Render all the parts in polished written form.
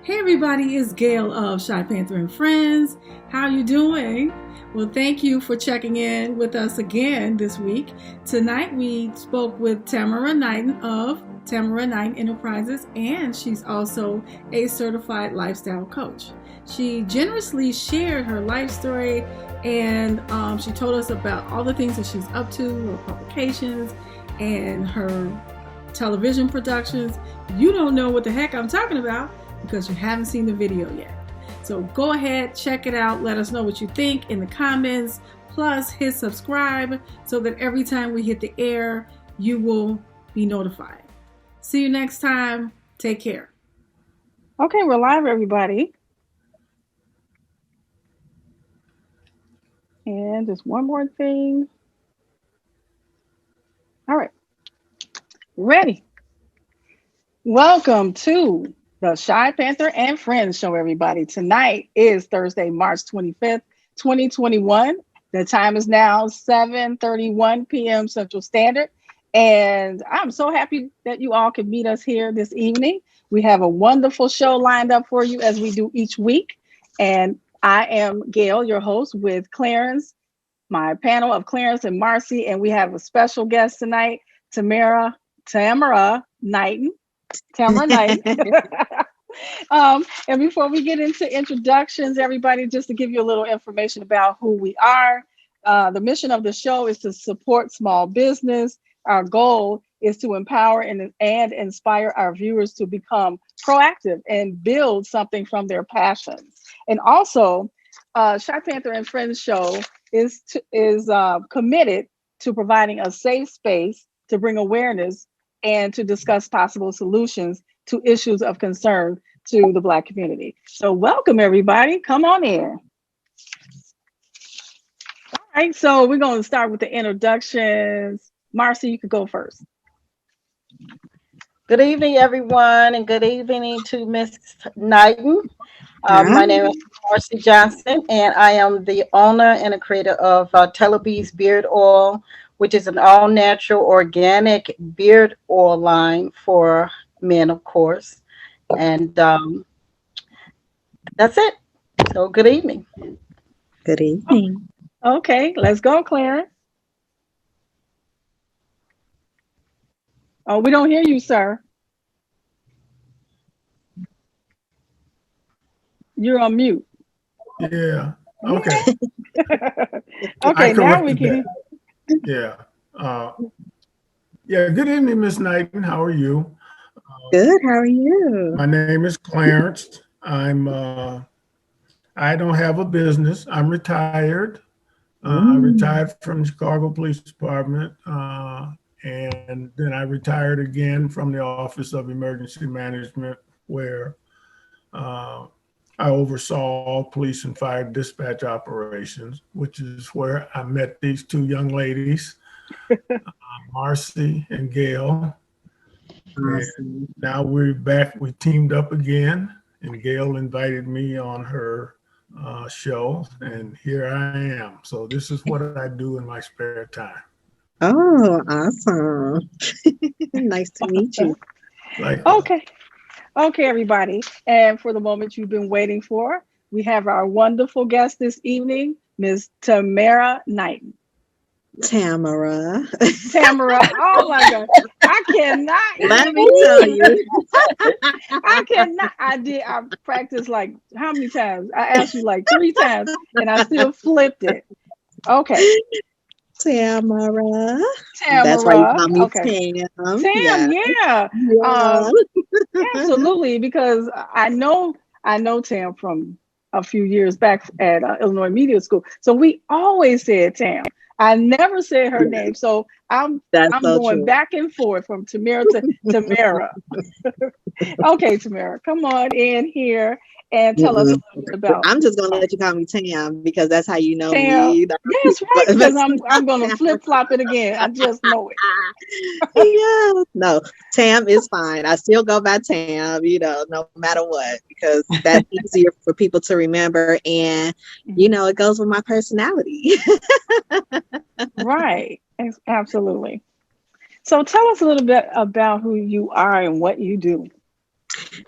Hey everybody, it's Gail of Shy Panther and Friends. How you doing? Well, thank you for checking in with us again this week. Tonight we spoke with Tamara Knighten of Tamara Knighten Enterprises, and she's also a certified lifestyle coach. She generously shared her life story, and she told us about all the things that she's up to, her publications, and her television productions. You don't know what the heck I'm talking about because you haven't seen the video yet. So go ahead, check it out. Let us know what you think in the comments. Plus, hit subscribe so that every time we hit the air, you will be notified. See you next time. Take care. Okay, we're live, everybody. And just one more thing. All right. Ready. Welcome to the Shy Panther and Friends show, everybody. Tonight is Thursday, March 25th, 2021. The time is now 7:31 p.m. Central Standard. And I'm so happy that you all can meet us here this evening. We have a wonderful show lined up for you as we do each week. And I am Gail, your host, with Clarence, my panel of Clarence and Marci. And we have a special guest tonight, Tamara Knighten. Tamara Knighten. And before we get into introductions, everybody, just to give you a little information about who we are. The mission of the show is to support small business. Our goal is to empower and inspire our viewers to become proactive and build something from their passions. And also, Shy Panther and Friends show is committed to providing a safe space to bring awareness and to discuss possible solutions to issues of concern to the Black community. So welcome, everybody. Come on in. All right, so we're going to start with the introductions. Marci, you could go first. Good evening, everyone, and good evening to Miss Knighten. My name is Marci Johnson, and I am the owner and the creator of Telebees Beard Oil, which is an all-natural organic beard oil line for men, of course. And that's it. So good evening. Good evening. Okay, let's go, Clarence. Oh, we don't hear you, sir. You're on mute. Yeah. Okay. Okay, now we can. Yeah. Yeah. Good evening, Miss Knighten. How are you? Good. How are you? My name is Clarence. I don't have a business. I'm retired. I retired from the Chicago Police Department, and then I retired again from the Office of Emergency Management, where I oversaw all police and fire dispatch operations, which is where I met these two young ladies, Marci and Gail. Awesome. And now we're back. We teamed up again, and Gail invited me on her show, and here I am. So this is what I do in my spare time. Oh, awesome. Nice to meet you. Okay, everybody. And for the moment you've been waiting for, we have our wonderful guest this evening, Ms. Tamara Knighten. Tamara. Oh my God. I cannot. Let me tell you. I cannot. I practiced like how many times? I asked you like 3 times and I still flipped it. Okay. Tamara. That's why you call me Tam. Yeah. Absolutely, because I know Tam from a few years back at Illinois Media School. So we always said Tam. I never said her name. So I'm going back and forth from Tamara to Tamara. Okay, Tamara, come on in here and tell us a little bit about. I'm just gonna let you call me Tam because that's how you know Tam. me. That's right, because I'm gonna flip flop it again. I just know it. Yeah, no, Tam is fine. I still go by Tam, no matter what, because that's easier for people to remember, and it goes with my personality. Right, absolutely. So tell us a little bit about who you are and what you do.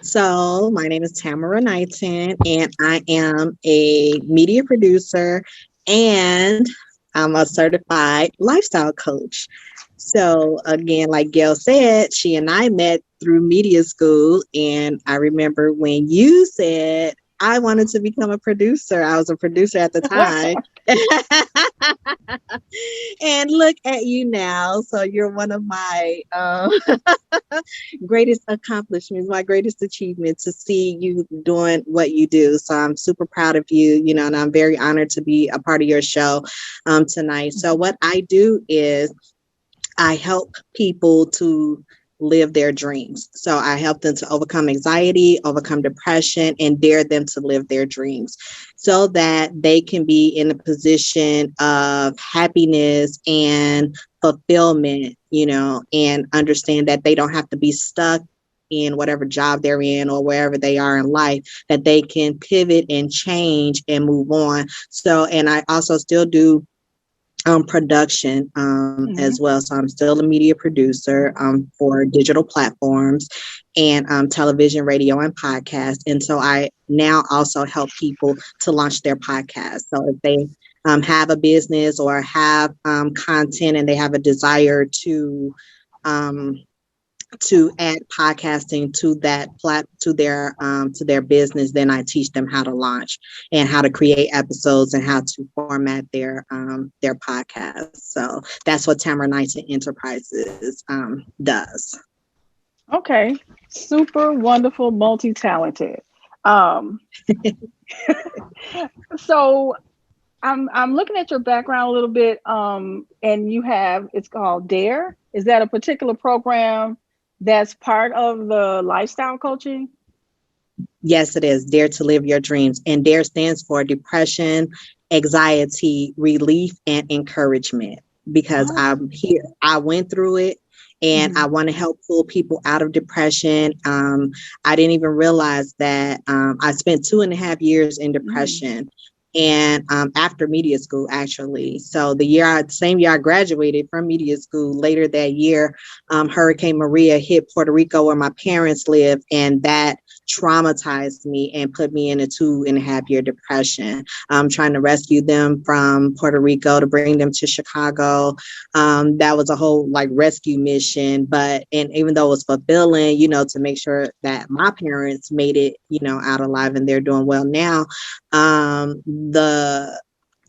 So my name is Tamara Knighten, and I am a media producer and I'm a certified lifestyle coach. So again, like Gail said, she and I met through media school. And I remember when you said I wanted to become a producer. I was a producer at the time. And look at you now. So you're one of my greatest accomplishments, my greatest achievement to see you doing what you do. So I'm super proud of you, and I'm very honored to be a part of your show tonight. So what I do is I help people to live their dreams. So I help them to overcome anxiety, overcome depression, and dare them to live their dreams so that they can be in a position of happiness and fulfillment, and understand that they don't have to be stuck in whatever job they're in or wherever they are in life, that they can pivot and change and move on. So, and I also still do production as well. So I'm still a media producer for digital platforms and television, radio, and podcast. And so I now also help people to launch their podcast. So if they have a business or have content and they have a desire to add podcasting to to their business, then I teach them how to launch and how to create episodes and how to format their podcast. So that's what Tamara Knighten Enterprises does. Okay, super wonderful, multi-talented. Um, so I'm looking at your background a little bit, and it's called Dare. Is that a particular program that's part of the lifestyle coaching? Yes, it is. Dare to live your dreams. And DARE stands for depression, anxiety, relief, and encouragement. Because I'm here. I went through it. And I want to help pull people out of depression. I didn't even realize that I spent 2.5 years in depression. And after media school, actually. So the same year I graduated from media school, later that year, Hurricane Maria hit Puerto Rico where my parents live, and that traumatized me and put me in a 2.5 year depression. Trying to rescue them from Puerto Rico to bring them to Chicago. That was a whole rescue mission, and even though it was fulfilling, to make sure that my parents made it, out alive and they're doing well now. The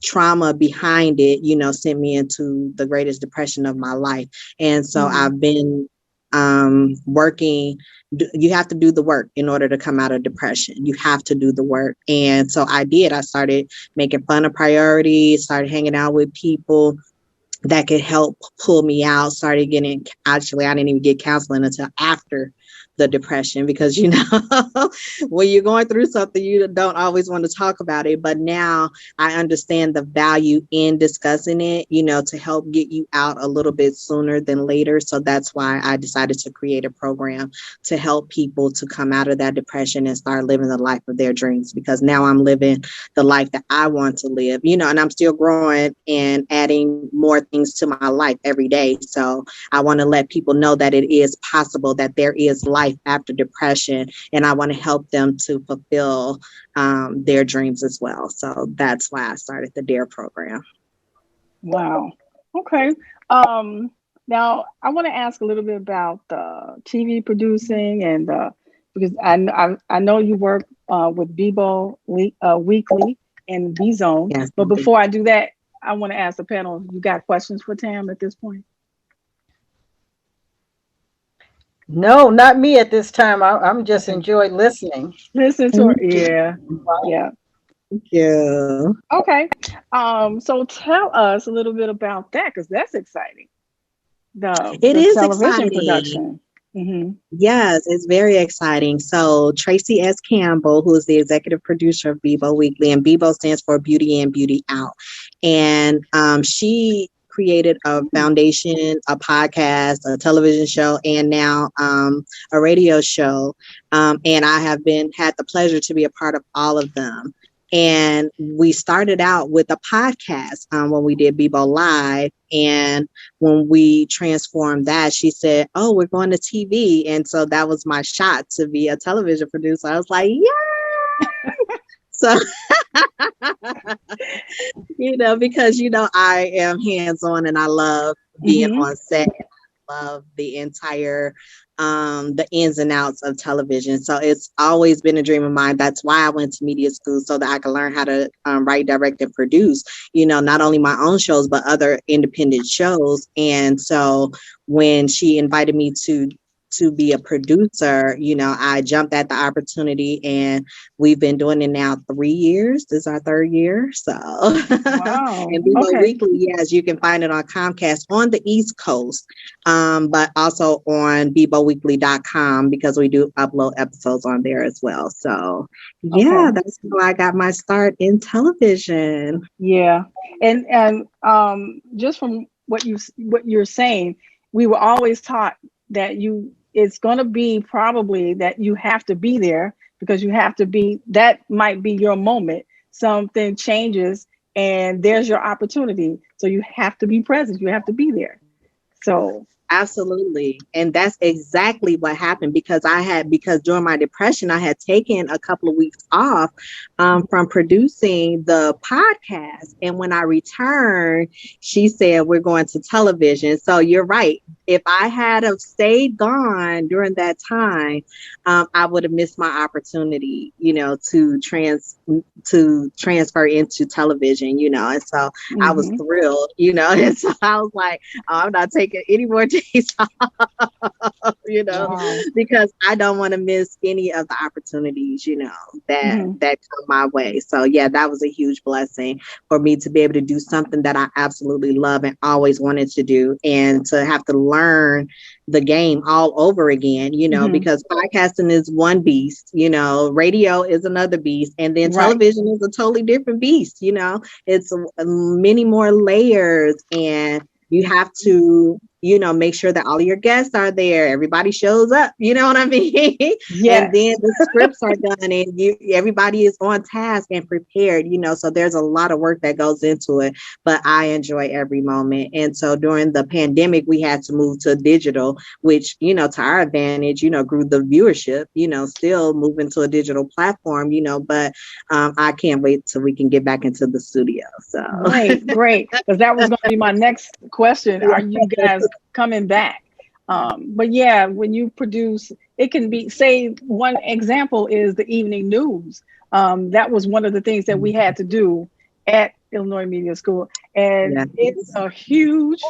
trauma behind it, sent me into the greatest depression of my life. And so I've been working. You have to do the work in order to come out of depression. You have to do the work. And so I did. I started making fun of priorities, started hanging out with people that could help pull me out, started getting, actually, I didn't even get counseling until after the depression, because when you're going through something, you don't always want to talk about it. But now I understand the value in discussing it, to help get you out a little bit sooner than later. So that's why I decided to create a program to help people to come out of that depression and start living the life of their dreams, because now I'm living the life that I want to live, and I'm still growing and adding more things to my life every day. So I want to let people know that it is possible, that there is life after depression, and I want to help them to fulfill their dreams as well. So that's why I started the DARE program. Wow. Okay. Now I want to ask a little bit about the TV producing, and because I know you work with BIBO Weekly and B Zone. Yes. But before I do that, I want to ask the panel, you got questions for Tam at this point? No, not me at this time. I'm just enjoying listening. Listen to her. Yeah. Thank you. Okay. So tell us a little bit about that, because that's exciting. It is television exciting. production. Yes, it's very exciting. So Traci S. Campbell, who is the executive producer of BIBO Weekly, and BIBO stands for Beauty In, Beauty Out. And she created a foundation, a podcast, a television show, and now a radio show. And I have had the pleasure to be a part of all of them. And we started out with a podcast when we did BIBO Live. And when we transformed that, she said, "Oh, we're going to TV." And so that was my shot to be a television producer. I was like, yeah. So, because, I am hands-on and I love being on set. I love the entire the ins and outs of television. So it's always been a dream of mine. That's why I went to media school, so that I could learn how to write, direct, and produce, not only my own shows, but other independent shows. And so when she invited me to be a producer, I jumped at the opportunity, and we've been doing it now 3 years. This is our 3rd year. So, wow. And BIBO Weekly, yes, you can find it on Comcast on the East Coast, but also on BIBOweekly.com, because we do upload episodes on there as well. So, yeah, that's how I got my start in television. Yeah, and just from what you're saying, we were always taught that it's going to be probably that you have to be there, because you have to be, that might be your moment. Something changes and there's your opportunity. So you have to be present. You have to be there. So absolutely. And that's exactly what happened, because during my depression, I had taken a couple of weeks off from producing the podcast. And when I returned, she said, "We're going to television." So you're right. If I had have stayed gone during that time, I would have missed my opportunity, to transfer into television, and so I was thrilled, and so I was like, "Oh, I'm not taking any more days off," because I don't want to miss any of the opportunities, that come my way. So yeah, that was a huge blessing for me to be able to do something that I absolutely love and always wanted to do, and to have to learn the game all over again, because podcasting is one beast, radio is another beast, and then television is a totally different beast. It's many more layers, and you have to, make sure that all your guests are there. Everybody shows up. You know what I mean? Yes. And then the scripts are done, and everybody is on task and prepared, so there's a lot of work that goes into it, but I enjoy every moment. And so during the pandemic, we had to move to digital, which, to our advantage, grew the viewership, still moving to a digital platform, but I can't wait till we can get back into the studio. So great. Because that was going to be my next question. Are you guys coming back? But yeah, when you produce, it can be, say, one example is the evening news. That was one of the things that we had to do at Illinois Media School. And it's a huge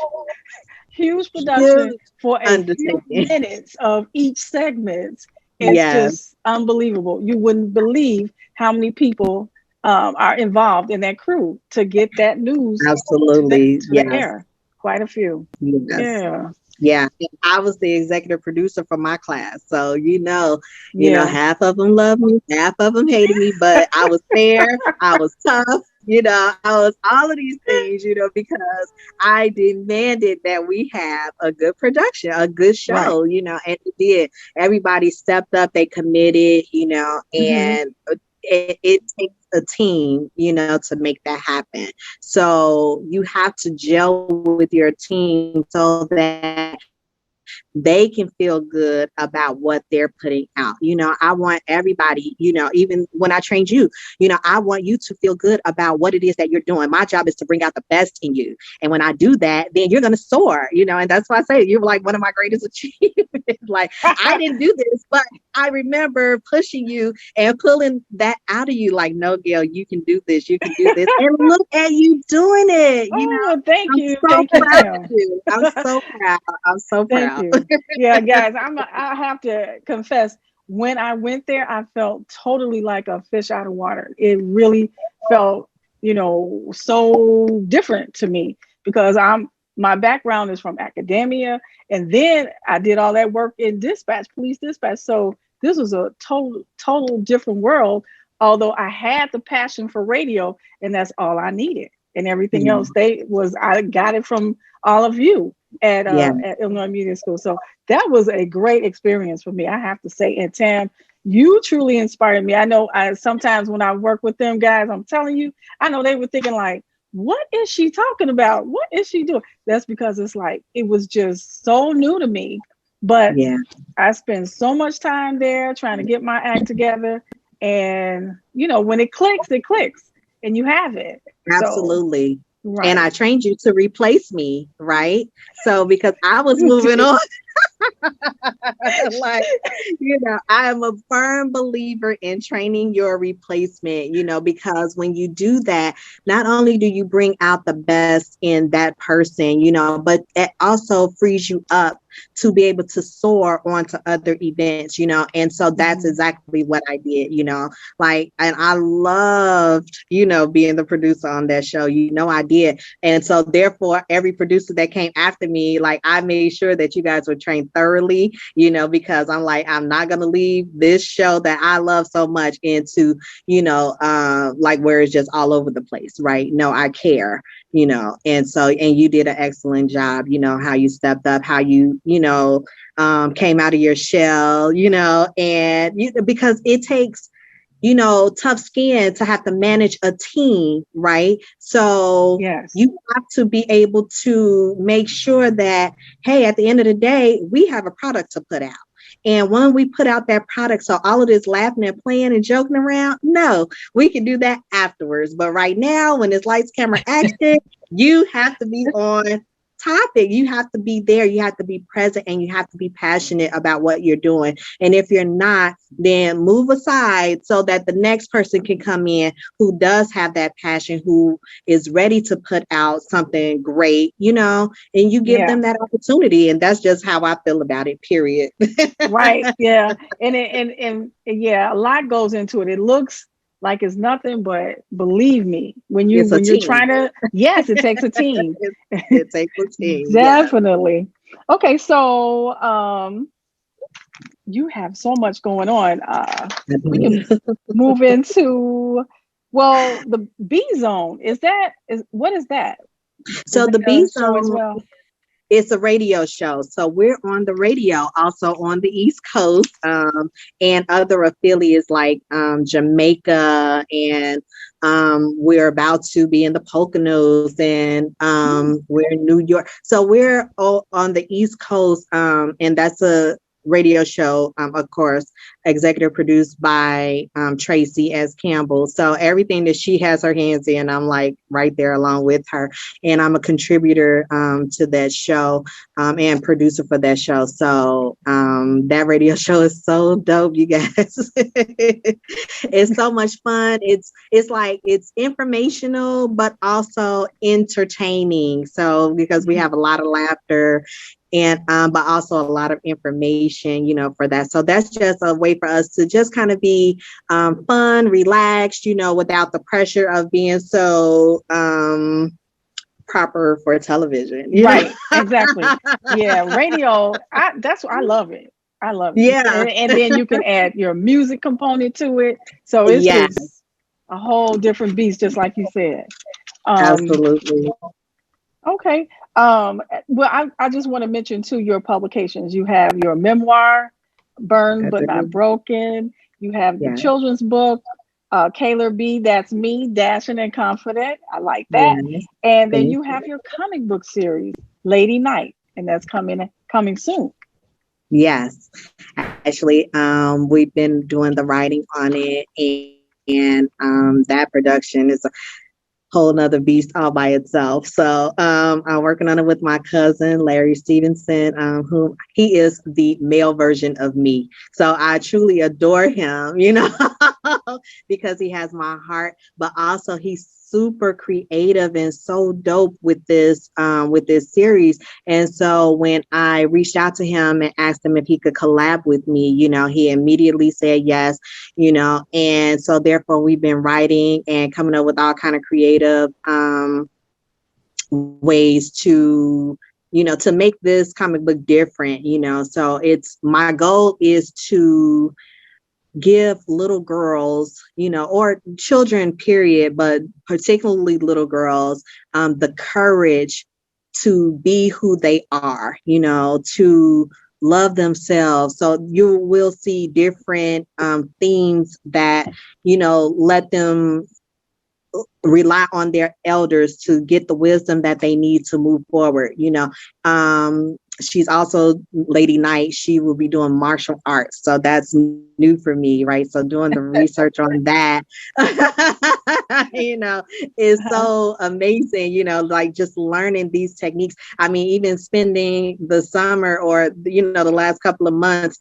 production for a few minutes of each segment. It's just unbelievable. You wouldn't believe how many people are involved in that crew to get that news. Absolutely. To the air. Quite a few. Yes. Yeah. I was the executive producer for my class. So, half of them loved me, half of them hated me, but I was fair. I was tough. I was all of these things, because I demanded that we have a good production, a good show, and it did. Everybody stepped up, they committed, and it takes a team, to make that happen. So you have to gel with your team so that they can feel good about what they're putting out. I want everybody, even when I trained you, I want you to feel good about what it is that you're doing. My job is to bring out the best in you. And when I do that, then you're going to soar, and that's why I say you're like one of my greatest achievements. Like, I didn't do this, but I remember pushing you and pulling that out of you. Like, no, Gail, you can do this. You can do this. And look at you doing it. Thank you. I'm so proud of you. I'm so proud. I'm so proud. Thank you. Yeah, guys, I have to confess, when I went there, I felt totally like a fish out of water. It really felt, so different to me, because my background is from academia, and then I did all that work in police dispatch. So this was a total different world, although I had the passion for radio, and that's all I needed. And everything else, I got it from all of you at Illinois Media School. So that was a great experience for me, I have to say. And Tam, you truly inspired me. I know sometimes when I work with them guys, I'm telling you, I know they were thinking like, what is she talking about? What is she doing? That's because it's like, it was just so new to me. But Yeah, I spend so much time there trying to get my act together. And, when it clicks, and you have it. So, absolutely. And right. I trained you to replace me, right? So because I was You moving did. on, like, I am a firm believer in training your replacement, because when you do that, not only do you bring out the best in that person, but it also frees you up to be able to soar onto other events, and so that's exactly what I did, like, and I loved, being the producer on that show, I did. And so therefore, every producer that came after me, like, I made sure that you guys were trained thoroughly, because I'm like, I'm not going to leave this show that I love so much into, like where it's just all over the place, right? No, I care, and so, and you did an excellent job, how you stepped up, how you, came out of your shell, and because it takes, tough skin to have to manage a team, right? So Yes. you have to be able to make sure that, hey, at the end of the day, we have a product to put out. And when we put out that product, so all of this laughing and playing and joking around, no, we can do that afterwards. But right now, when it's lights, camera, action, you have to be on topic. You have to be there. You have to be present, and you have to be passionate about what you're doing. And if you're not, then move aside so that the next person can come in who does have that passion, who is ready to put out something great, and you give them that opportunity. And that's just how I feel about it, period. Right. Yeah. And yeah, a lot goes into it. It looks like it's nothing, but believe me, when It's a you're team. trying to, yes, it takes a team. It takes a team. Definitely. Okay, so you have so much going on. We can move into, well, the B Zone. What is that? Is So that the B a show as Zone, well? it's a radio show. So we're on the radio, also on the East Coast, and other affiliates like Jamaica, and we're about to be in the Poconos, and we're in New York. So we're all on the East Coast, and that's a radio show, of course, executive produced by Traci as Campbell. So everything that she has her hands in, I'm like right there along with her. And I'm a contributor to that show, and producer for that show. So that radio show is so dope, you guys. It's so much fun. It's like, it's informational, but also entertaining. So because we have a lot of laughter, and but also a lot of information, for that. So that's just a way for us to just kind of be fun, relaxed, without the pressure of being so proper for television. Right, exactly. Yeah, radio, that's what I love it. I love it. Yeah. And then you can add your music component to it. So it's Yeah, just a whole different beast, just like you said. Um, absolutely. okay. Well, I just want to mention too your publications. You have your memoir, Burned But Not Broken. You have the Yeah. children's book, Kayla B, That's Me, Dashing and Confident. I like that. Yes. And then Thank you have your comic book series, Ladi Knight, and that's coming soon. Yes. Actually, we've been doing the writing on it, and that production is whole nother beast all by itself. So I'm working on it with my cousin, Larry Stevenson, whom he is the male version of me. So I truly adore him, because he has my heart, but also he's super creative and so dope with this series. And so when I reached out to him and asked him if he could collab with me, he immediately said yes, and so therefore we've been writing and coming up with all kind of creative ways to to make this comic book different. So it's, my goal is to give little girls, or children, period, but particularly little girls, the courage to be who they are, to love themselves. So you will see different themes that, let them rely on their elders to get the wisdom that they need to move forward. She's also Ladi Knight. She will be doing martial arts. So that's new for me, right? So doing the research on that, is so amazing, like just learning these techniques. I mean, even spending the summer or, the last couple of months,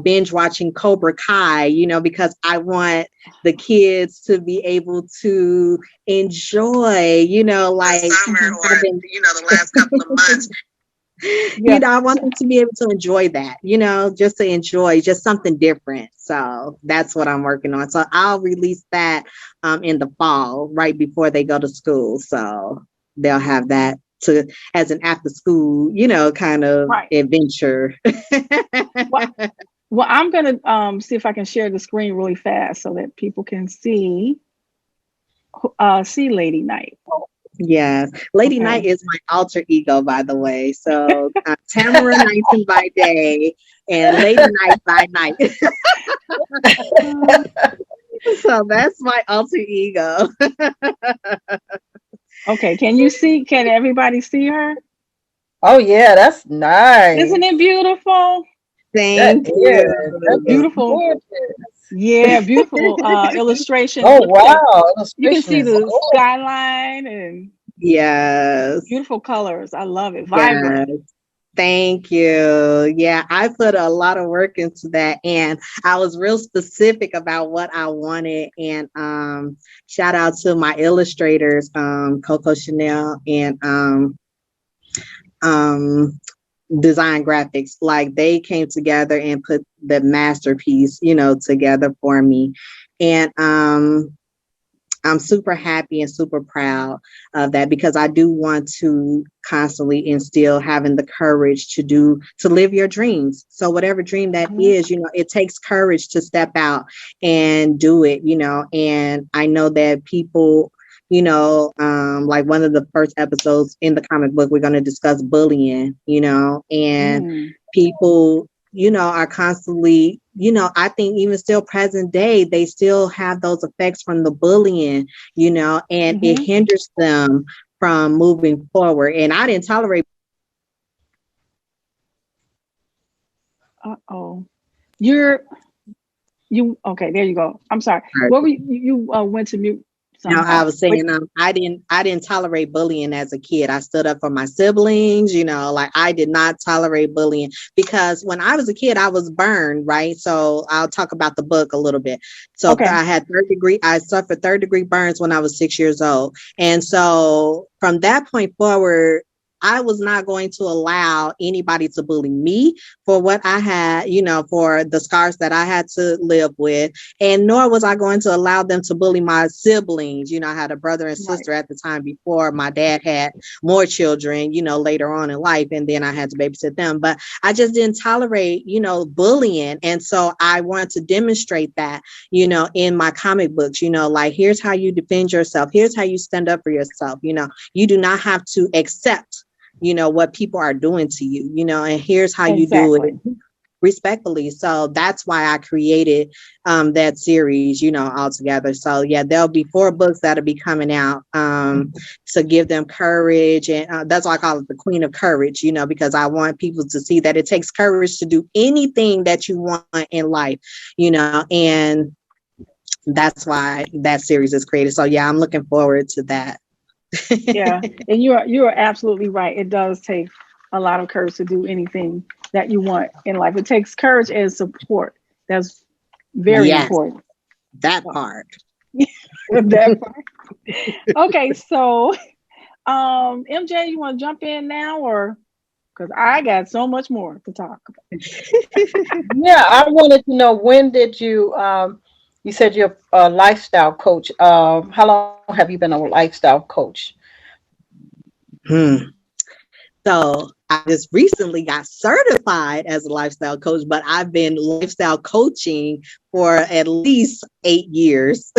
binge watching Cobra Kai, because I want the kids to be able to enjoy, like summer or, the last couple of months. Yes. I want them to be able to enjoy that, just to enjoy just something different. So that's what I'm working on. So I'll release that in the fall, right before they go to school. So they'll have that as an after school, kind of adventure. Well, I'm going to see if I can share the screen really fast so that people can see Ladi Knight. Yes. Ladi Knight is my alter ego, by the way. So Tamara Knighten by day and Ladi Knight by night. So that's my alter ego. Okay. Can everybody see her? Oh yeah, that's nice. Isn't it beautiful? Thank you. That's beautiful. Gorgeous. Yeah, beautiful illustration. Oh wow. You can see the skyline and beautiful colors. I love it. Vibrant. Yes. Thank you. Yeah, I put a lot of work into that, and I was real specific about what I wanted. And shout out to my illustrators, Coco Chanel and Design Graphics. Like, they came together and put the masterpiece, together for me. And I'm super happy and super proud of that, because I do want to constantly instill having the courage to live your dreams. So whatever dream that is, it takes courage to step out and do it, and I know that people, like one of the first episodes in the comic book, we're going to discuss bullying, and people, are constantly, I think even still present day, they still have those effects from the bullying, and it hinders them from moving forward. And I didn't tolerate. Okay, there you go. I'm sorry. What were you went to mute? No, I was saying I didn't tolerate bullying as a kid. I stood up for my siblings, like I did not tolerate bullying, because when I was a kid, I was burned, right? So I'll talk about the book a little bit. So I suffered third-degree burns when I was 6 years old. And so from that point forward, I was not going to allow anybody to bully me for what I had, for the scars that I had to live with. And nor was I going to allow them to bully my siblings. I had a brother and sister at the time before my dad had more children, later on in life. And then I had to babysit them. But I just didn't tolerate, bullying. And so I wanted to demonstrate that, in my comic books, like, here's how you defend yourself. Here's how you stand up for yourself. You do not have to accept what people are doing to you, and here's how you do it respectfully. So that's why I created that series, altogether. So yeah, there'll be 4 books that'll be coming out to give them courage. And that's why I call it the Queen of Courage, because I want people to see that it takes courage to do anything that you want in life, and that's why that series is created. So yeah, I'm looking forward to that. Yeah, and you are absolutely right. It does take a lot of courage to do anything that you want in life. It takes courage and support. That's very important. That part. That part. Okay, so MJ, you want to jump in now, or because I got so much more to talk about? Yeah, I wanted to know, when did you you said you're a lifestyle coach. How long have you been a lifestyle coach? So I just recently got certified as a lifestyle coach, but I've been lifestyle coaching for at least 8 years.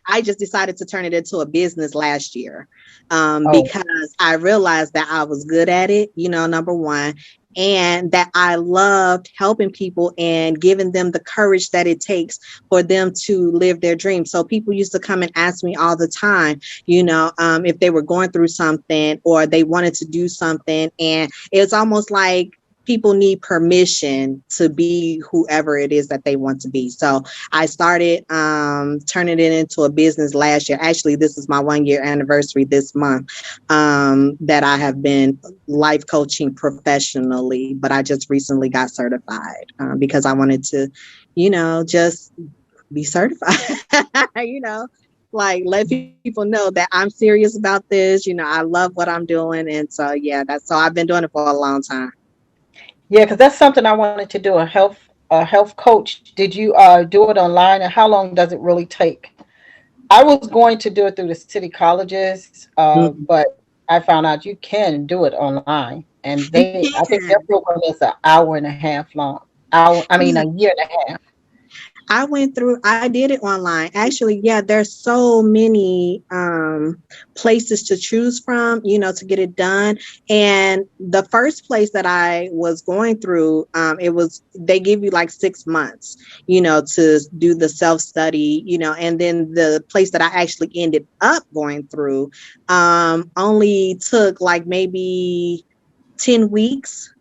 I just decided to turn it into a business last year because I realized that I was good at it, number one. and that I loved helping people and giving them the courage that it takes for them to live their dreams. So people used to come and ask me all the time, if they were going through something or they wanted to do something. And it's almost like people need permission to be whoever it is that they want to be. So I started turning it into a business last year. Actually, this is my 1-year anniversary this month, that I have been life coaching professionally, but I just recently got certified because I wanted to, just be certified, like let people know that I'm serious about this. I love what I'm doing. And so, so I've been doing it for a long time. Yeah, because that's something I wanted to do, a health coach. Did you do it online, and how long does it really take? I was going to do it through the city colleges, Mhm. but I found out you can do it online, and You I think their can. program is an hour and a half long. A year and a half. I did it online. Actually, there's so many places to choose from, to get it done. And the first place that I was going through, they give you like 6 months, to do the self-study, and then the place that I actually ended up going through only took like maybe 10 weeks,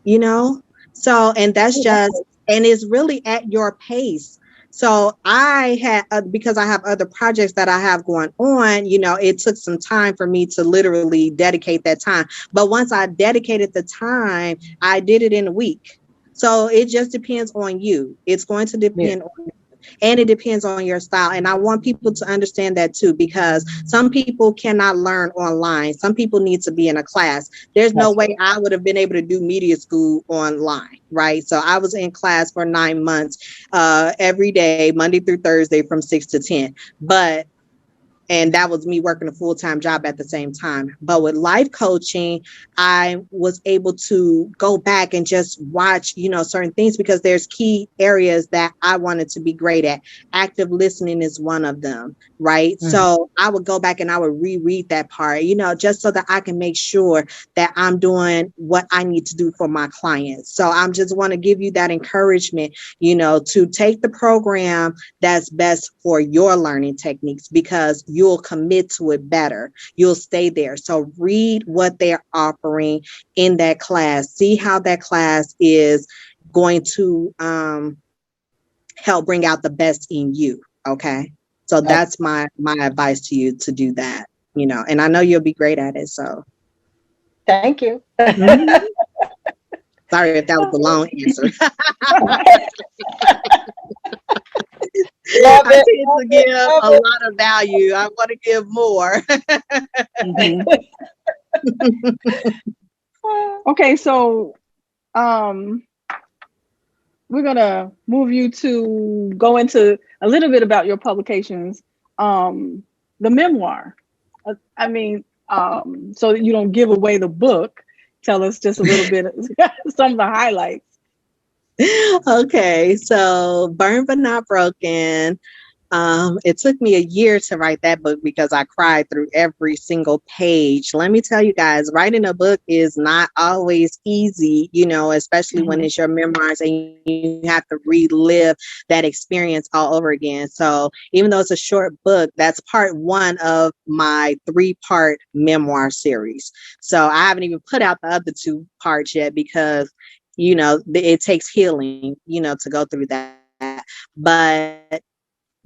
you know? So, and that's just, and it's really at your pace. So I had, because I have other projects that I have going on, it took some time for me to literally dedicate that time. But once I dedicated the time, I did it in a week. So it just depends on you. It's going to Yeah. depend on you. And it depends on your style. And I want people to understand that too, because some people cannot learn online. Some people need to be in a class. There's no way I would have been able to do media school online, right? So I was in class for 9 months, every day, Monday through Thursday from 6 to 10. And that was me working a full-time job at the same time. But with life coaching, I was able to go back and just watch, certain things, because there's key areas that I wanted to be great at. Active listening is one of them, right? Mm-hmm. So I would go back and I would reread that part, just so that I can make sure that I'm doing what I need to do for my clients. So I'm just want to give you that encouragement, to take the program that's best for your learning techniques, because you'll commit to it better. You'll stay there. So read what they're offering in that class. See how that class is going to help bring out the best in you. Okay. So that's my advice to you, to do that, and I know you'll be great at it. So thank you. Mm-hmm. Sorry if that was a long answer. I tend to give a lot of value. I want to give more. Mm-hmm. Okay, so we're gonna move you to go into a little bit about your publications, the memoir. So that you don't give away the book, tell us just a little bit some of the highlights. Okay, so Burned But Not Broken. It took me a year to write that book because I cried through every single page. Let me tell you guys, writing a book is not always easy, especially when it's your memoirs and you have to relive that experience all over again. So even though it's a short book, that's part 1 of my 3-part memoir series. So I haven't even put out the other 2 parts yet, because it takes healing, to go through that. But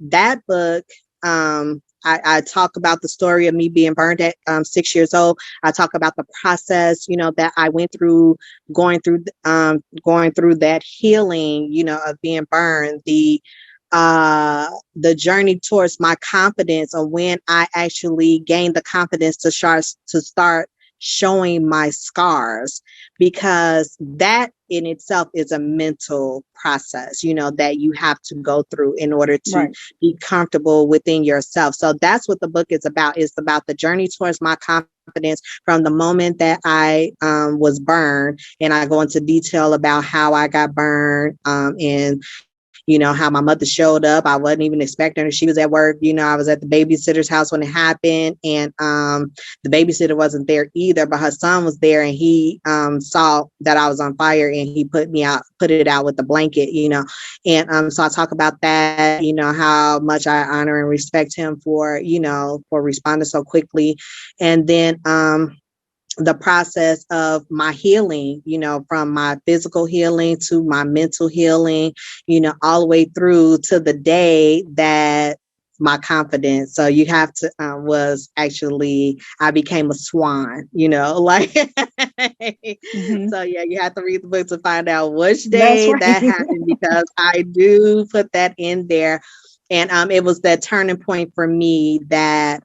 that book, I talk about the story of me being burned at 6 years old. I talk about the process, that I went through, going through that healing, of being burned, the journey towards my confidence, and when I actually gained the confidence to start showing my scars, because that in itself is a mental process, that you have to go through in order to be comfortable within yourself. So that's what the book is about. It's about the journey towards my confidence from the moment that I was burned. And I go into detail about how I got burned, and how my mother showed up. I wasn't even expecting her. She was at work. I was at the babysitter's house when it happened, and the babysitter wasn't there either, but her son was there, and he saw that I was on fire, and he put it out with the blanket, and so I talk about that, how much I honor and respect him for responding so quickly. And then the process of my healing, from my physical healing to my mental healing, all the way through to the day that my confidence. So you have to, I became a swan, like, So yeah, you have to read the book to find out which day that happened, because I do put that in there. And it was that turning point for me that,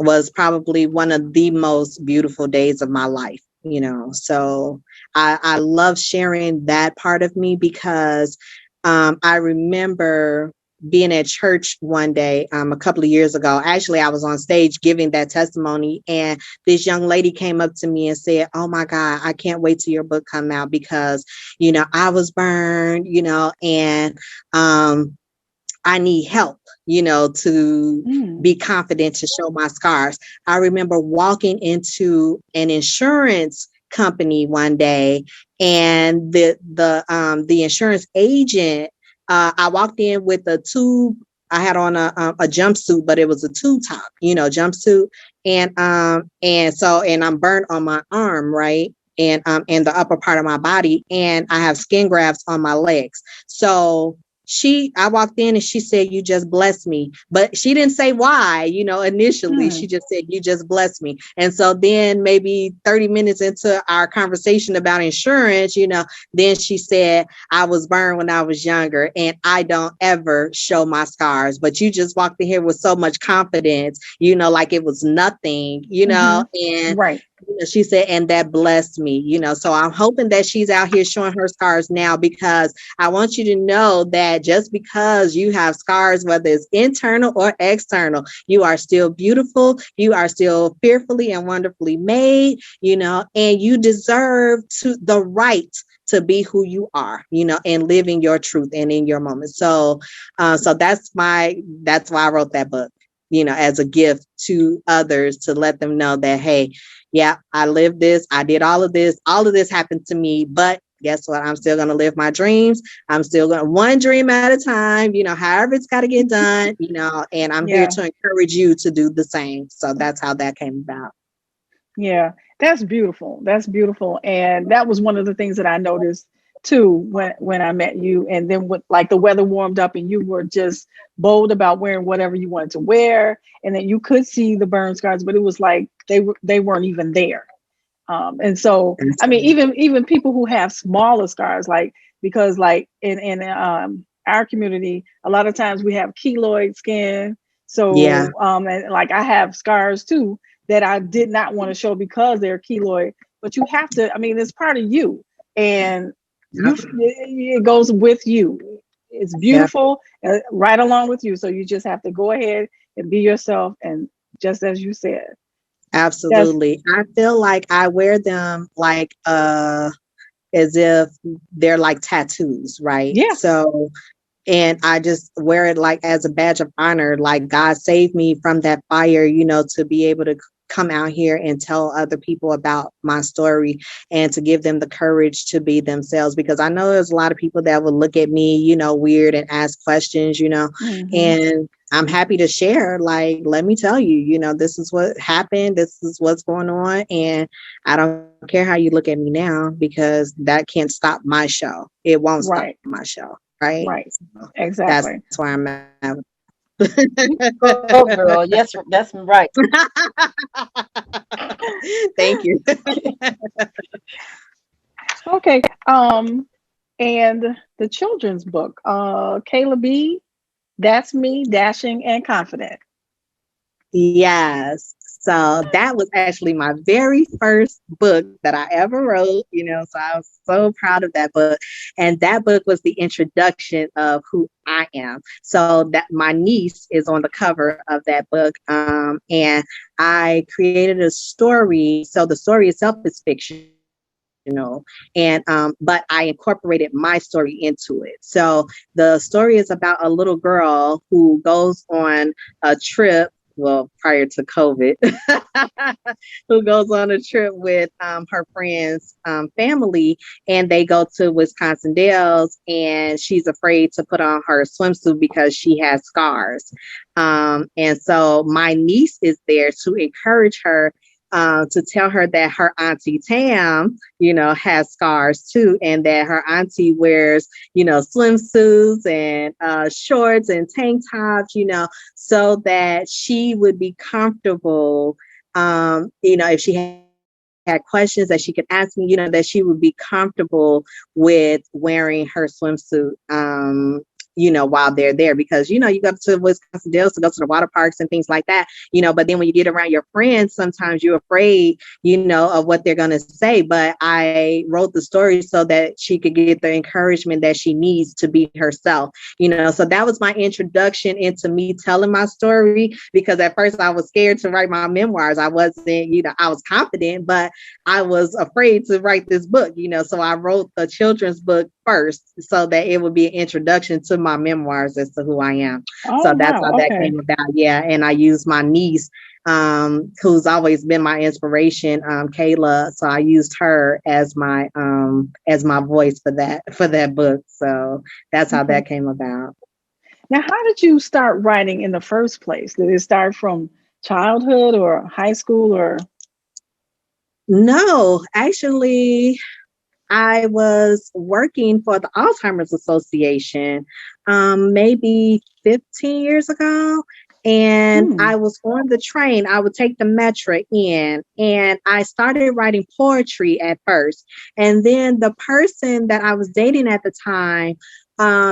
was probably one of the most beautiful days of my life, so I love sharing that part of me, because I remember being at church one day a couple of years ago. Actually, I was on stage giving that testimony, and this young lady came up to me and said, "Oh my God, I can't wait till your book come out, because I was burned, and I need help, to be confident to show my scars." I remember walking into an insurance company one day, and the insurance agent, I walked in with a tube. I had on a jumpsuit, but it was a tube top, jumpsuit, and I'm burnt on my arm, right? And the upper part of my body, and I have skin grafts on my legs. So I walked in and she said, "You just blessed me." But she didn't say why, initially. She just said, "You just blessed me." And so then maybe 30 minutes into our conversation about insurance, then she said, "I was burned when I was younger, and I don't ever show my scars. But you just walked in here with so much confidence, like it was nothing, and right. She said, and that blessed me, so I'm hoping that she's out here showing her scars now, because I want you to know that just because you have scars, whether it's internal or external, you are still beautiful. You are still fearfully and wonderfully made, and you deserve the right to be who you are, and live in your truth and in your moment. So that's why I wrote that book, as a gift to others, to let them know that, hey, yeah, I lived this. I did all of this. All of this happened to me. But guess what? I'm still going to live my dreams. I'm still going to one dream at a time, however it's got to get done, and I'm here to encourage you to do the same. So that's how that came about. Yeah, that's beautiful. That's beautiful. And that was one of the things that I noticed too when I met you. And then when the weather warmed up and you were just bold about wearing whatever you wanted to wear, and then you could see the burn scars, but it was like they weren't even there. And so I mean, even people who have smaller scars, because in our community, a lot of times we have keloid skin. So and I have scars too that I did not want to show because they're keloid, but you have to, it's part of you, and it goes with you. It's beautiful, right along with you. So you just have to go ahead and be yourself. And just as you said. Absolutely. I feel like I wear them as if they're like tattoos, right? Yeah. So, and I just wear it as a badge of honor, God saved me from that fire, to be able to come out here and tell other people about my story, and to give them the courage to be themselves, because I know there's a lot of people that will look at me, weird, and ask questions, and I'm happy to share, let me tell you, this is what happened. This is what's going on. And I don't care how you look at me now, because that can't stop my show. It won't stop my show. Right. Right. Exactly. That's where I'm at. Oh, girl. Yes, that's right. Thank you. Okay. And the children's book, Kayla B, That's Me, Dashing and Confident. Yes. So that was actually my very first book that I ever wrote, so I was so proud of that book. And that book was the introduction of who I am. So that my niece is on the cover of that book. And I created a story. So the story itself is fiction. and but I incorporated my story into it. So the story is about a little girl who goes on a trip, well, prior to COVID, who goes on a trip with her friend's family, and they go to Wisconsin Dells, and she's afraid to put on her swimsuit because she has scars. And so my niece is there to encourage her, to tell her that her auntie Tam, has scars too, and that her auntie wears, swimsuits and shorts and tank tops, so that she would be comfortable, if she had questions that she could ask me, that she would be comfortable with wearing her swimsuit, while they're there, because, you go to Wisconsin Dells to go to the water parks and things like that, but then when you get around your friends, sometimes you're afraid, of what they're going to say. But I wrote the story so that she could get the encouragement that she needs to be herself, so that was my introduction into me telling my story, because at first I was scared to write my memoirs. I wasn't, I was confident, but I was afraid to write this book, so I wrote the children's book first so that it would be an introduction to my memoirs as to who I am. So that's how that came about. Yeah. And I used my niece, who's always been my inspiration, Kayla. So I used her as my voice for that book. So that's how that came about. Now, how did you start writing in the first place? Did it start from childhood or high school or? No, actually, I was working for the Alzheimer's Association maybe 15 years ago. And I was on the train. I would take the metro in, and I started writing poetry at first. And then the person that I was dating at the time,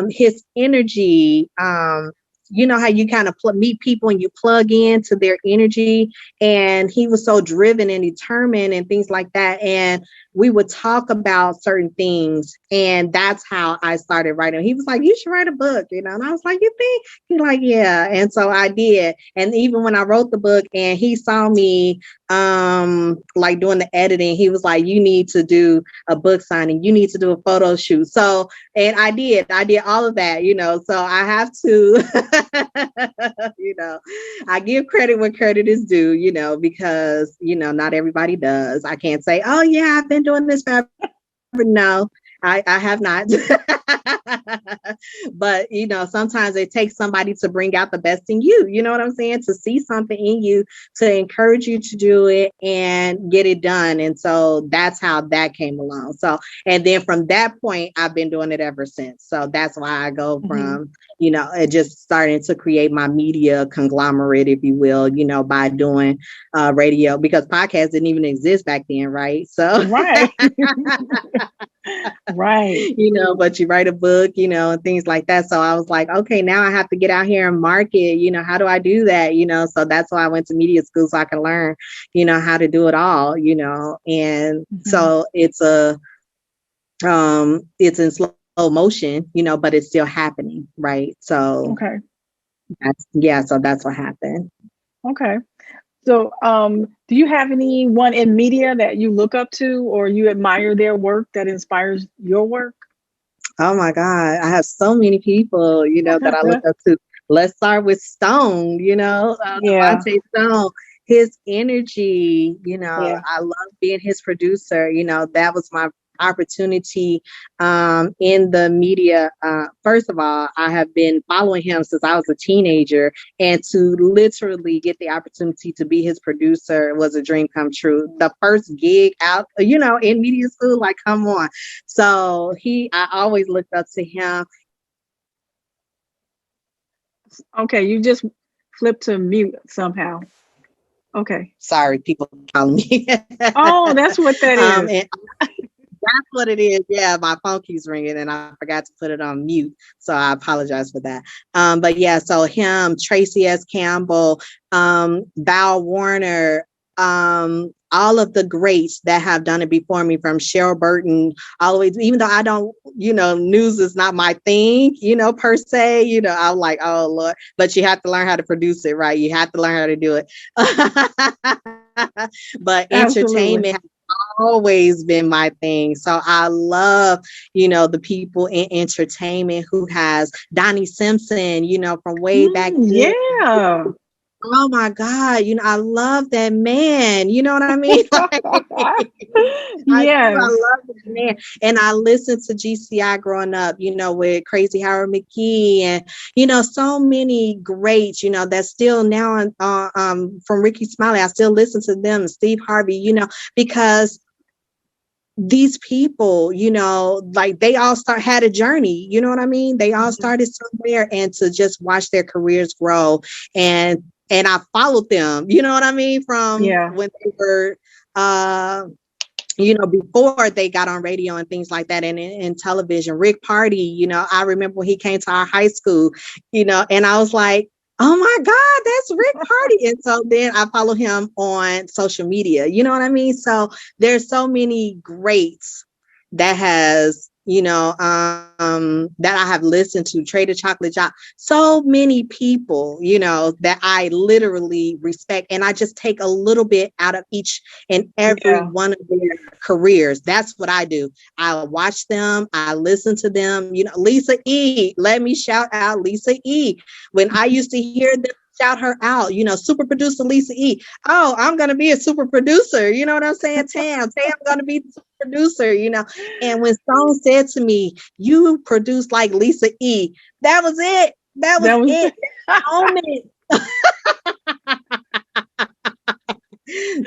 his energy, how you kind of meet people and you plug into their energy. And he was so driven and determined and things like that. And we would talk about certain things. And that's how I started writing. He was like, you should write a book, and I was like, you think? He's like, yeah. And so I did. And even when I wrote the book and he saw me like doing the editing, he was like, you need to do a book signing. You need to do a photo shoot. So, and I did all of that, so I have to, I give credit where credit is due, because, not everybody does. I can't say, oh yeah, I've been doing this forever. No, I have not. But, sometimes it takes somebody to bring out the best in you. You know what I'm saying? To see something in you, to encourage you to do it and get it done. And so that's how that came along. So, and then from that point, I've been doing it ever since. So that's why I go from, it just starting to create my media conglomerate, if you will, by doing radio, because podcasts didn't even exist back then. Right. So, right. Right. But you write a book, and things like that. So I was like, okay, now I have to get out here and market, how do I do that? So that's why I went to media school, so I can learn, how to do it all, and so it's in slow motion, but it's still happening. Right. So, okay. So that's what happened. Okay. So, do you have anyone in media that you look up to or you admire their work that inspires your work? Oh my God, I have so many people, that I look up to. Let's start with Stone, Devontae Stone. His energy, I love being his producer. That was my opportunity in the media. First of all, I have been following him since I was a teenager, and to literally get the opportunity to be his producer was a dream come true. The first gig out, in media school, like, come on. So I always looked up to him. Okay, you just flipped to mute somehow. Okay. Sorry, people calling me. Oh, that's what that is. That's what it is. Yeah, my phone keeps ringing and I forgot to put it on mute. So I apologize for that. But yeah, so him, Traci S. Campbell, Val Warner, all of the greats that have done it before me, from Cheryl Burton, all the way, even though I don't, news is not my thing, per se, I'm like, oh Lord, but you have to learn how to produce it, right? You have to learn how to do it. But Absolutely. entertainment always been my thing. So I love, the people in entertainment who has Donnie Simpson, from way back then. Yeah. Oh my God, I love that man. You know what I mean? I do. I Yes. love that man. And I listened to GCI growing up, with Crazy Howard McGee and, so many greats, that's still now from Ricky Smiley. I still listen to them, Steve Harvey, because these people, like they all had a journey, you know what I mean? They all started somewhere, and to just watch their careers grow and I followed them, you know what I mean? From when they were, before they got on radio and things like that, and in television. Rick Party, I remember when he came to our high school, and I was like, oh my God, that's Rick Party. And so then I follow him on social media, you know what I mean? So there's so many greats that has, that I have listened to, Trader Chocolate Job, so many people, that I literally respect. And I just take a little bit out of each and every one of their careers. That's what I do. I watch them. I listen to them. Lisa E, let me shout out Lisa E. When I used to hear them shout her out, super producer Lisa E. Oh, I'm going to be a super producer. You know what I'm saying? Tam's going to be the super producer, And when Stone said to me, you produce like Lisa E, that was it. That was it.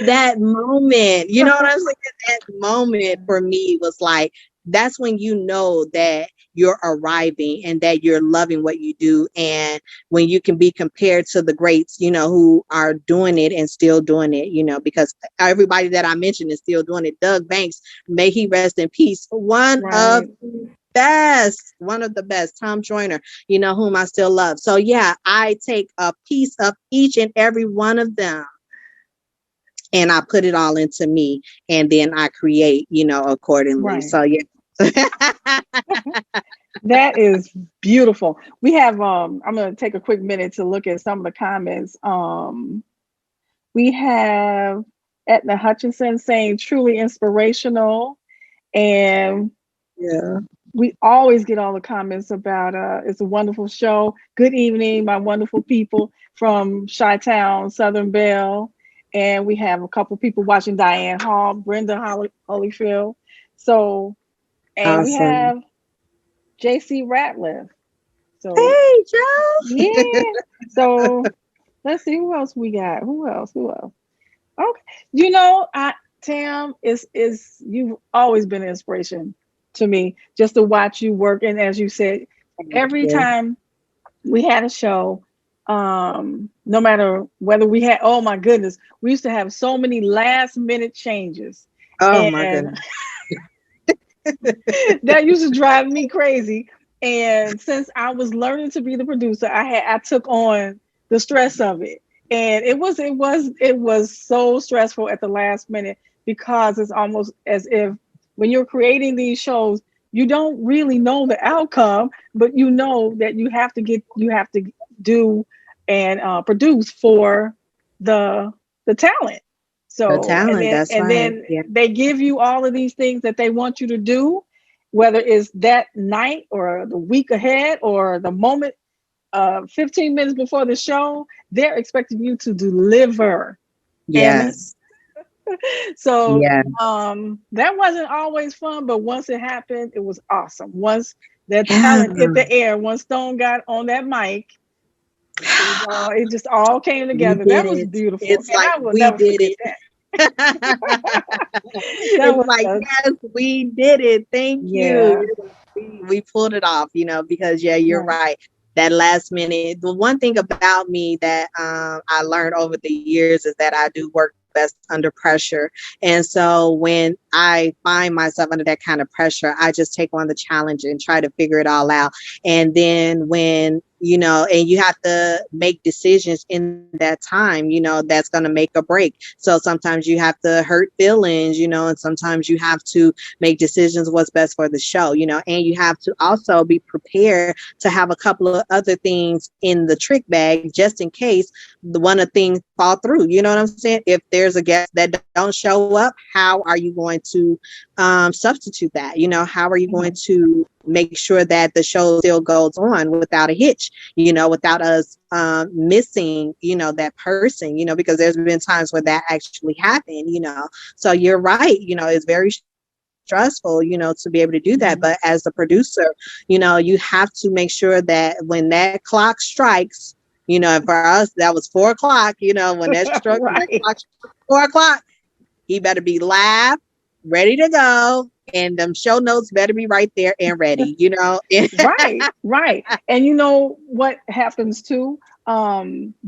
That moment, you know what I'm saying? That moment for me was like, that's when that you're arriving and that you're loving what you do. And when you can be compared to the greats, who are doing it and still doing it, because everybody that I mentioned is still doing it. Doug Banks, may he rest in peace. One of the best. Tom Joyner, whom I still love. So yeah, I take a piece of each and every one of them, and I put it all into me, and then I create, accordingly. Right. So yeah. That is beautiful. We have I'm going to take a quick minute to look at some of the comments. We have Etna Hutchinson saying truly inspirational, and we always get all the comments about it's a wonderful show. Good evening, my wonderful people from Chi-Town, Southern Belle. And we have a couple people watching, Diane Hall, Brenda Holyfield. So, and awesome. We have JC Ratliff. So, hey, Joe. Yeah. So let's see who else we got. Who else? Okay. Tam is you've always been an inspiration to me, just to watch you work. And as you said, every time we had a show, no matter whether we had, oh my goodness, we used to have so many last minute changes. Oh my goodness. That used to drive me crazy. And since I was learning to be the producer, I took on the stress of it. And it was so stressful at the last minute, because it's almost as if when you're creating these shows, you don't really know the outcome, but you know that you have to do and produce for the talent. So the talent, then they give you all of these things that they want you to do, whether it's that night or the week ahead or the moment 15 minutes before the show. They're expecting you to deliver. Yes. So that wasn't always fun, but once it happened, it was awesome. Once that talent hit the air, once Stone got on that mic, it just all came together. That was beautiful. It's and like I will never forget that. It's like, yes, we did it. Thank you. We pulled it off, because you're right. That last minute. The one thing about me that I learned over the years is that I do work best under pressure. And so when I find myself under that kind of pressure, I just take on the challenge and try to figure it all out. And then when and you have to make decisions in that time, that's going to make a break. So sometimes you have to hurt feelings, and sometimes you have to make decisions what's best for the show, and you have to also be prepared to have a couple of other things in the trick bag just in case the one of things fall through. You know what I'm saying? If there's a guest that don't show up, how are you going to substitute that? How are you going to make sure that the show still goes on without a hitch, without us missing, that person, because there's been times where that actually happened, So you're right, it's very stressful, to be able to do that. But as a producer, you have to make sure that when that clock strikes, and for us, that was 4 o'clock, when that struck, Right. that clock struck 4 o'clock, he better be live, ready to go. And them show notes better be right there and ready, Right. And you know what happens too?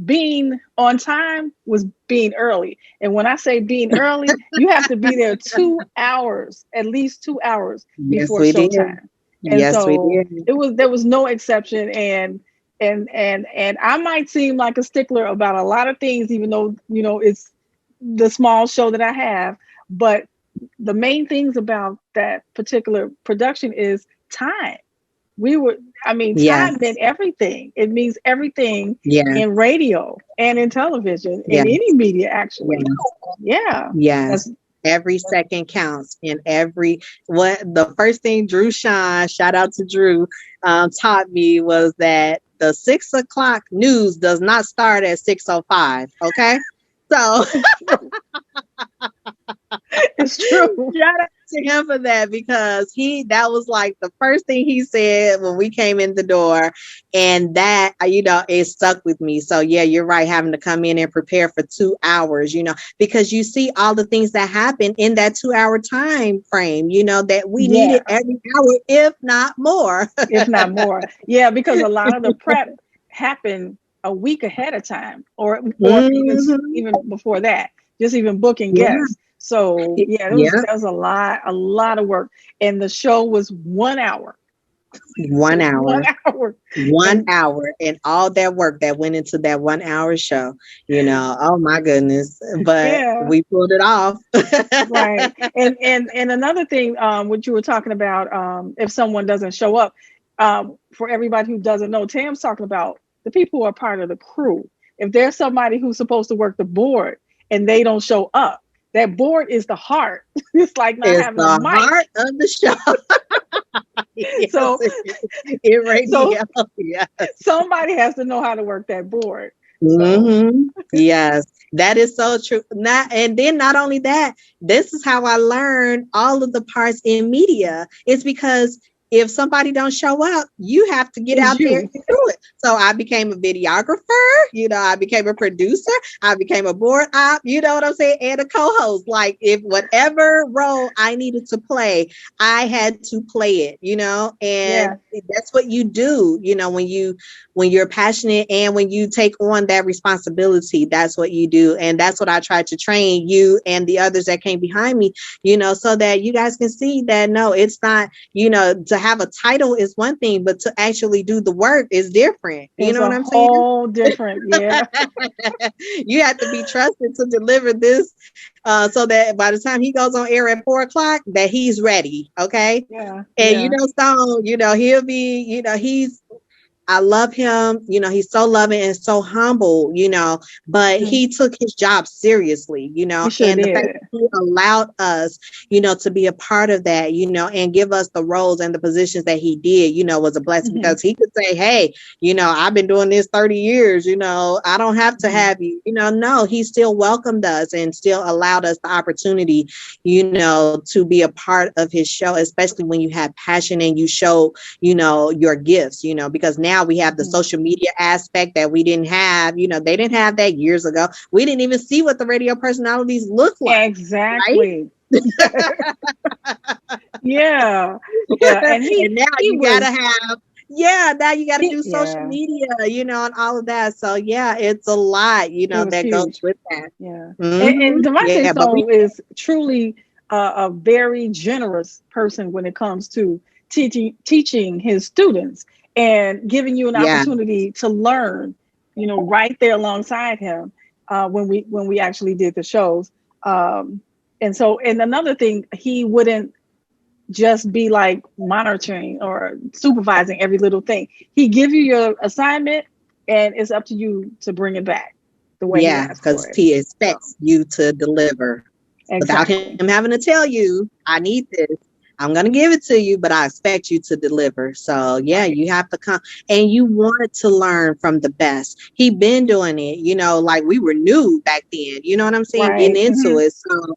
Being on time was being early. And when I say being early, you have to be there 2 hours, at least 2 hours before showtime. And yes, so we did. there was no exception. And I might seem like a stickler about a lot of things, even though, it's the small show that I have, but the main things about that particular production is time. Time meant everything. It means everything in radio and in television, in any media, actually. Yes. Every second counts, and the first thing Drew Shine, shout out to Drew, taught me was that the 6 o'clock news does not start at 6:05. Okay. So it's true. Shout out to him for that, because that was like the first thing he said when we came in the door, and that it stuck with me. So yeah, you're right, having to come in and prepare for 2 hours, because you see all the things that happen in that 2 hour time frame, that we needed every hour, if not more. Yeah, because a lot of the prep happened a week ahead of time, or even before that, just even booking guests. So that was a lot of work, and the show was 1 hour. 1 hour. 1 hour. 1 hour, and all that work that went into that 1 hour show. Oh my goodness! But we pulled it off. Right. And another thing, what you were talking about, if someone doesn't show up, for everybody who doesn't know, Tam's talking about the people who are part of the crew. If there's somebody who's supposed to work the board and they don't show up, that board is the heart. It's like not having a mic. Heart of the show. Somebody has to know how to work that board. Yes, that is so true. And then not only that, this is how I learned all of the parts in media. It's because if somebody don't show up, you have to get out there and do it. So I became a videographer, I became a producer, I became a board op, you know what I'm saying? And a co-host. Like, if whatever role I needed to play, I had to play it, and that's what you do, when you're passionate and when you take on that responsibility, that's what you do. And that's what I tried to train you and the others that came behind me, so that you guys can see that, no, it's not, to have a title is one thing, but to actually do the work is different. You know what I'm saying? All different. Yeah. You have to be trusted to deliver this, so that by the time he goes on air at 4 o'clock, that he's ready. Okay. Yeah. And Stone, he'll be, I love him. He's so loving and so humble, but he took his job seriously, and the fact that he allowed us, to be a part of that, and give us the roles and the positions that he did, was a blessing, because he could say, hey, I've been doing this 30 years, I don't have to have you, no, he still welcomed us and still allowed us the opportunity, to be a part of his show, especially when you have passion and you show, your gifts, because now we have the social media aspect that we didn't have. They didn't have that years ago. We didn't even see what the radio personalities look like. Exactly. Right? Yeah. And now you gotta have. Yeah, now you got to do social media, and all of that. So yeah, it's a lot, that goes with that. Yeah. And Devontae Stone is truly a very generous person when it comes to teaching his students. and giving you an Yeah. opportunity to learn, right there alongside him when we actually did the shows. And another thing, he wouldn't just be like monitoring or supervising every little thing. He give you your assignment, and it's up to you to bring it back the way he Yeah, asked because for it. he expects you to deliver without Exactly. him having to tell you, I need this. I'm going to give it to you, but I expect you to deliver. So yeah, Right. you have to come, and you want to learn from the best. He been doing it, like we were new back then, you know what I'm saying? Right. Getting into Mm-hmm. it. So,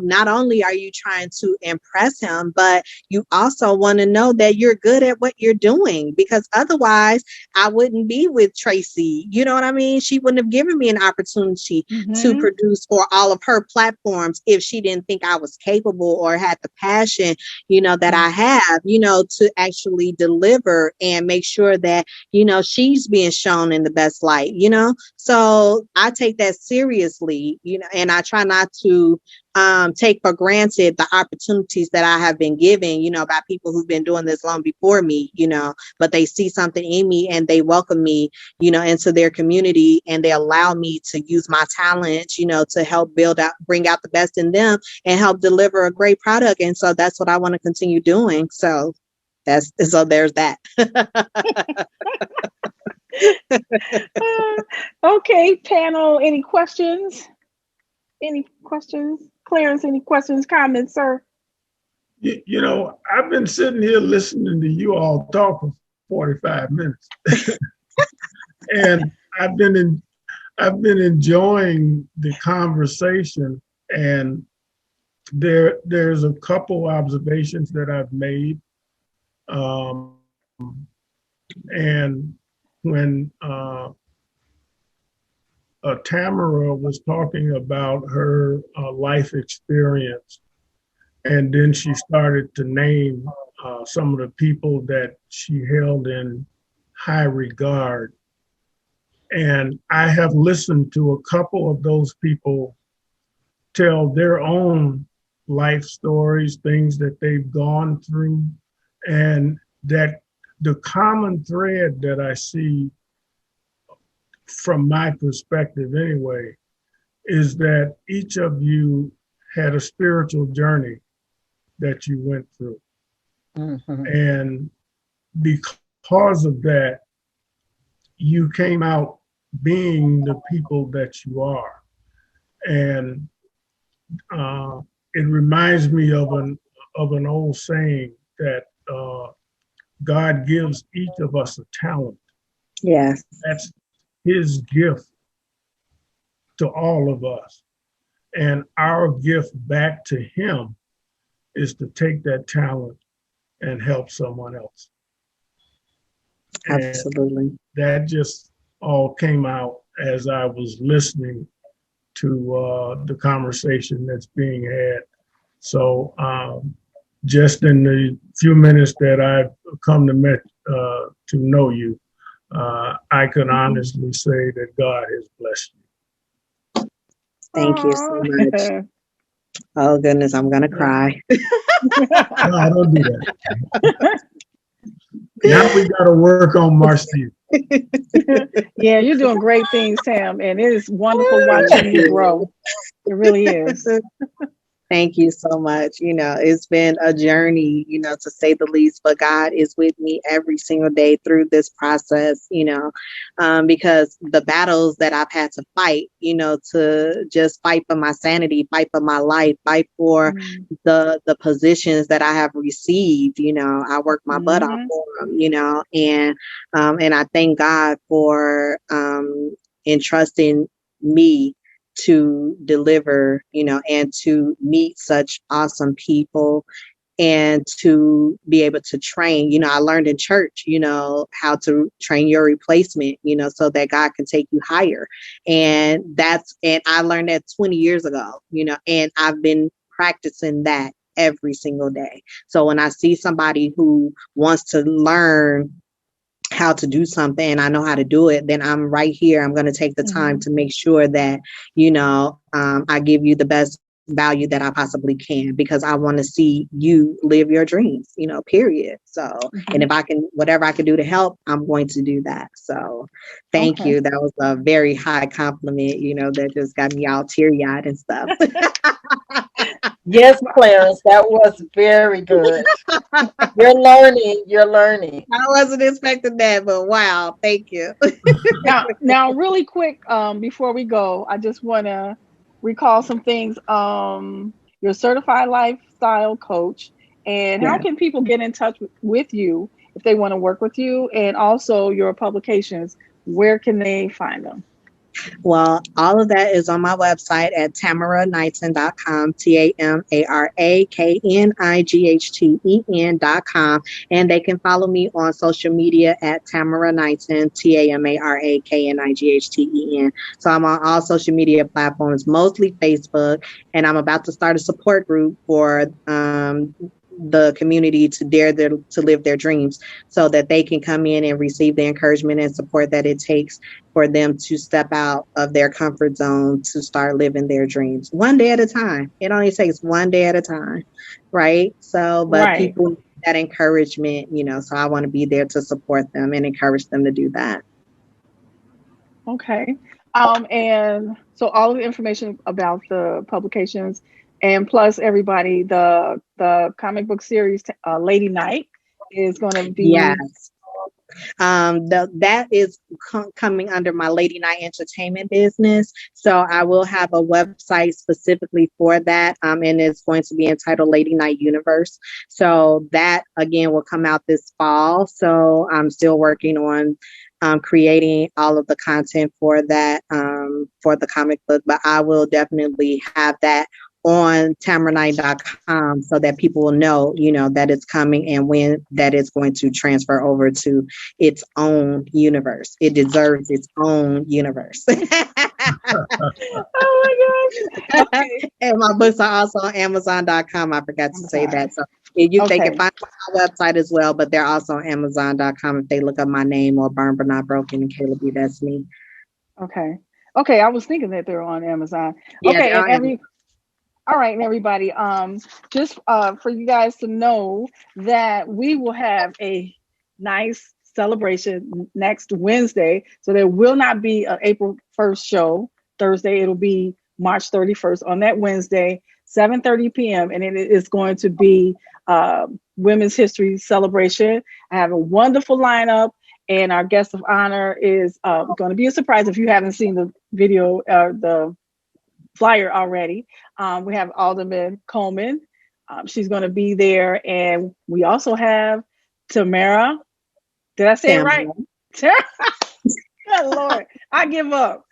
not only are you trying to impress him, but you also want to know that you're good at what you're doing, because otherwise I wouldn't be with Traci. You know what I mean? She wouldn't have given me an opportunity to Mm-hmm. produce for all of her platforms if she didn't think I was capable or had the passion, that I have, to actually deliver and make sure that, she's being shown in the best light, So I take that seriously, and I try not to take for granted the opportunities that I have been given, by people who've been doing this long before me, but they see something in me and they welcome me, into their community, and they allow me to use my talents, to help bring out the best in them and help deliver a great product. And so that's what I want to continue doing. So there's that. Okay, panel, any questions? Clarence, any questions, comments, sir? I've been sitting here listening to you all talk for 45 minutes. And I've been enjoying the conversation, and there's a couple observations that I've made. And when Tamara was talking about her life experience, and then she started to name some of the people that she held in high regard. And I have listened to a couple of those people tell their own life stories, things that they've gone through, and that the common thread that I see from my perspective anyway, is that each of you had a spiritual journey that you went through. Mm-hmm. And because of that, you came out being the people that you are. And it reminds me of an old saying that God gives each of us a talent. Yes. That's his gift to all of us. And our gift back to him is to take that talent and help someone else. Absolutely. And that just all came out as I was listening to the conversation that's being had. So just in the few minutes that I've come to know you, I can honestly say that God has blessed you. Thank you so much. Oh goodness, I'm gonna cry. No, don't do that. Now we got to work on Marci. Yeah, you're doing great things, Tam, and it is wonderful watching you grow. It really is. Thank you so much. It's been a journey, to say the least, but God is with me every single day through this process, because the battles that I've had to fight, to just fight for my sanity, fight for my life, fight for the positions that I have received, I work my butt off for them, and I thank God for entrusting me to deliver, and to meet such awesome people and to be able to train. I learned in church, how to train your replacement, so that God can take you higher. And I learned that 20 years ago, and I've been practicing that every single day. So when I see somebody who wants to learn how to do something and I know how to do it, then I'm right here. I'm going to take the time to make sure that, I give you the best value that I possibly can, because I want to see you live your dreams, period. So, and if I can, whatever I can do to help, I'm going to do that. So thank you. That was a very high compliment, that just got me all teary-eyed and stuff. Yes, Clarence, that was very good. You're learning. I wasn't expecting that, but wow, thank you. Now, really quick, before we go, I just want to recall some things. You're a certified lifestyle coach, and how can people get in touch with you if they want to work with you? And also your publications, where can they find them? Well, all of that is on my website at tamaraknighten.com, TAMARAKNIGHTEN.com. And they can follow me on social media at Tamara Knighten, TAMARAKNIGHTEN. So I'm on all social media platforms, mostly Facebook, and I'm about to start a support group for the community to to live their dreams, so that they can come in and receive the encouragement and support that it takes for them to step out of their comfort zone to start living their dreams one day at a time. It only takes one day at a time, right? So, but people need that encouragement, so I want to be there to support them and encourage them to do that. Okay. And so all of the information about the publications, and plus everybody, the comic book series, Ladi Knight, is going to be. Yes. That is coming under my Ladi Knight entertainment business. So I will have a website specifically for that. And it's going to be entitled Ladi Knight Universe. So that again will come out this fall. So I'm still working on creating all of the content for that, for the comic book, but I will definitely have that on tamaraknighten.com so that people will know, that it's coming and when that is going to transfer over to its own universe. It deserves its own universe. Oh my gosh. Okay. And my books are also on Amazon.com. I forgot to say that. So they can find my website as well, but they're also on Amazon.com if they look up my name or Burn But Not Broken and Kayla B. That's me. Okay. I was thinking that they're on Amazon. Yeah, all right, everybody. Just for you guys to know that we will have a nice celebration next Wednesday. So there will not be an April 1st show Thursday. It'll be March 31st on that Wednesday, 7:30 p.m. And it is going to be Women's History Celebration. I have a wonderful lineup, and our guest of honor is going to be a surprise if you haven't seen the video or the flyer already. We have Alderman Coleman. She's going to be there. And we also have Tamara. Did I say it right? Good Lord. I give up.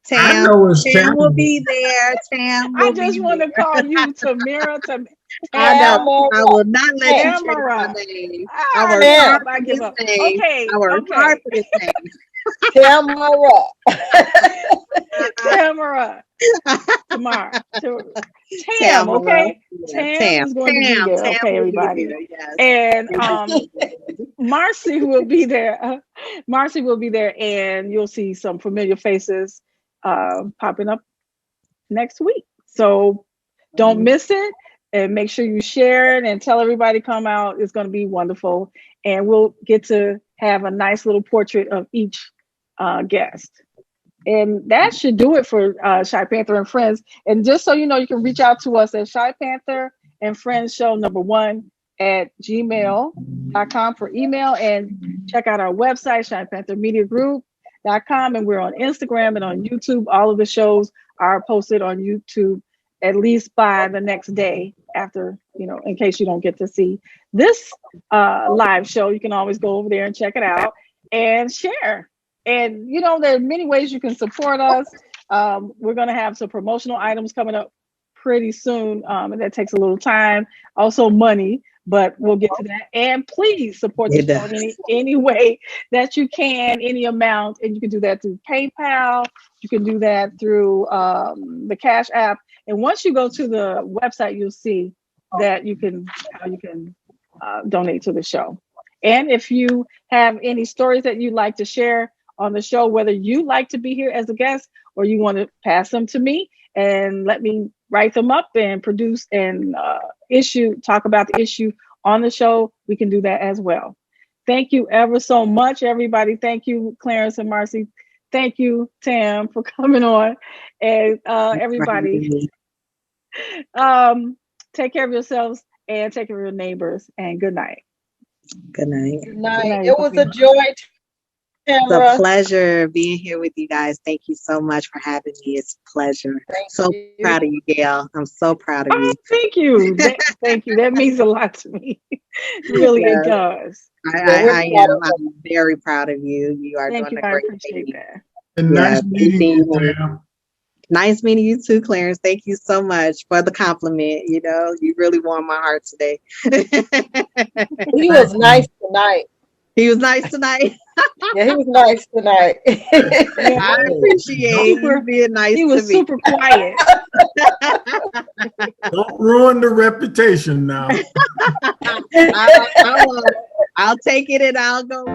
Tam will be there. I just want to call you Tamara. I know. I will not let you change my name. I give up. Okay. I work hard for this name. Tamara. Tamara. Tam, okay? Tam is going to be there. Okay, everybody. Yes. And Marci will be there. Marci will be there, and you'll see some familiar faces popping up next week. So don't miss it, and make sure you share it and tell everybody come out. It's going to be wonderful, and we'll get to have a nice little portrait of each guest. And that should do it for Shy Panther and Friends. And just so you know, you can reach out to us at Shy Panther and Friends Show #1 at gmail.com for email, and check out our website, shypanthermediagroup.com. And we're on Instagram and on YouTube. All of the shows are posted on YouTube at least by the next day after, in case you don't get to see this live show. You can always go over there and check it out and share. And, there are many ways you can support us. We're going to have some promotional items coming up pretty soon. And that takes a little time. Also money, but we'll get to that. And please support the show in any way that you can, any amount. And you can do that through PayPal. You can do that through the Cash App. And once you go to the website, you'll see that how you can donate to the show. And if you have any stories that you'd like to share on the show, whether you like to be here as a guest or you want to pass them to me, and let me write them up and produce and talk about the issue on the show, we can do that as well. Thank you ever so much, everybody. Thank you, Clarence and Marci. Thank you, Tam, for coming on. And everybody, take care of yourselves and take care of your neighbors. And good night. Good night. Good night. It was a joy, Tamara. It's a pleasure being here with you guys. Thank you so much for having me. It's a pleasure. Proud of you, Gail. I'm so proud of you. Thank you. Thank you. That means a lot to me. Really, it does. I am. I'm very proud of you. You are doing a great thing. That. And nice meeting you, Tam. Nice meeting you too, Clarence. Thank you so much for the compliment. You know, you really warmed my heart today. He was nice tonight. He was nice tonight. Yeah, he was nice tonight. I appreciate you being nice. He was super quiet. Don't ruin the reputation now. I'll take it and I'll go.